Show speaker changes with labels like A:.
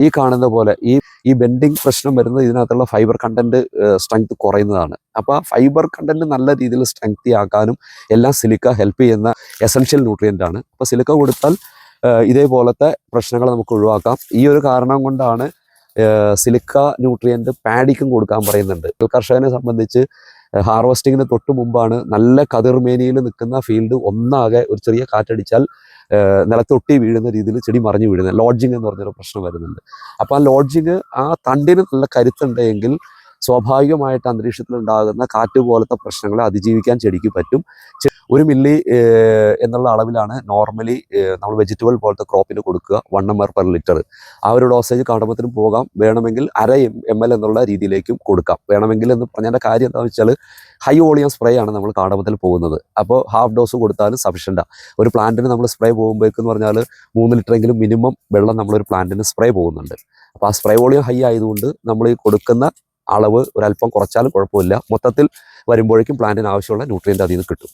A: ഈ കാണുന്ന പോലെ ഈ ബെൻഡിങ് പ്രശ്നം വരുന്നത് ഇതിനകത്തുള്ള ഫൈബർ കണ്ടന്റ് സ്ട്രെങ്ത് കുറയുന്നതാണ്. അപ്പോൾ ആ ഫൈബർ കണ്ടന്റ് നല്ല രീതിയിൽ സ്ട്രെങ്തി ആക്കാനും എല്ലാം സിലിക്ക ഹെൽപ്പ് ചെയ്യുന്ന എസൻഷ്യൽ ന്യൂട്രിയൻ്റ് ആണ്. അപ്പോൾ സിലിക്ക കൊടുത്താൽ ഇതേപോലത്തെ പ്രശ്നങ്ങൾ നമുക്ക് ഒഴിവാക്കാം. ഈ ഒരു കാരണം കൊണ്ടാണ് സിലിക്ക ന്യൂട്രിയൻ്റ് പാഡിക്കും കൊടുക്കാൻ പറയുന്നുണ്ട്. കർഷകനെ സംബന്ധിച്ച് ഹാർവസ്റ്റിങ്ങിന് തൊട്ട് മുമ്പാണ് നല്ല കതിർമേനിയിൽ നിൽക്കുന്ന ഫീൽഡ് ഒന്നാകെ ഒരു ചെറിയ കാറ്റടിച്ചാൽ നിലത്തൊട്ടി വീഴുന്ന രീതിയിൽ ചെടി മറിഞ്ഞു വീഴുന്നത്, ലോഡ്ജിങ് എന്ന് പറഞ്ഞൊരു പ്രശ്നം വരുന്നുണ്ട്. അപ്പോൾ ആ ലോഡ്ജിങ് ആ തണ്ടിന് നല്ല കരുത്തുണ്ടെങ്കിൽ സ്വാഭാവികമായിട്ട് അന്തരീക്ഷത്തിൽ ഉണ്ടാകുന്ന കാറ്റ് പോലത്തെ പ്രശ്നങ്ങളെ അതിജീവിക്കാൻ ചെടിക്ക് പറ്റും. 1 മില്ലി എന്നുള്ള അളവിലാണ് നോർമലി നമ്മൾ വെജിറ്റബിൾ പോലത്തെ ക്രോപ്പിന് കൊടുക്കുക, 1 ml/ലിറ്റർ. ആ ഒരു ഡോസേജ് കാടമത്തിനും പോകാം. വേണമെങ്കിൽ 1/2 ml എന്നുള്ള രീതിയിലേക്കും കൊടുക്കാം. വേണമെങ്കിൽ എന്ന് പറഞ്ഞതിൻ്റെ കാര്യം എന്താണെന്ന് വെച്ചാൽ ഹൈ വോളിയം സ്പ്രേ ആണ് നമ്മൾ കാടമത്തിൽ പോകുന്നത്. അപ്പോൾ ഹാഫ് ഡോസ് കൊടുത്താലും സഫിഷ്യൻ്റാണ്. ഒരു പ്ലാന്റിന് നമ്മൾ സ്പ്രേ പോകുമ്പോഴേക്കെന്ന് പറഞ്ഞാൽ 3 ലിറ്ററെങ്കിലും മിനിമം വെള്ളം നമ്മളൊരു പ്ലാന്റിന് സ്പ്രേ പോകുന്നുണ്ട്. അപ്പോൾ ആ സ്പ്രേ വോളിയം ഹൈ ആയതുകൊണ്ട് നമ്മൾ ഈ കൊടുക്കുന്ന അളവ് ഒരല്പം കുറച്ചാലും കുഴപ്പമില്ല. മൊത്തത്തിൽ വരുമ്പോഴേക്കും പ്ലാന്റിന് ആവശ്യമുള്ള ന്യൂട്രിയൻ്റ് അതിൽ നിന്ന് കിട്ടും.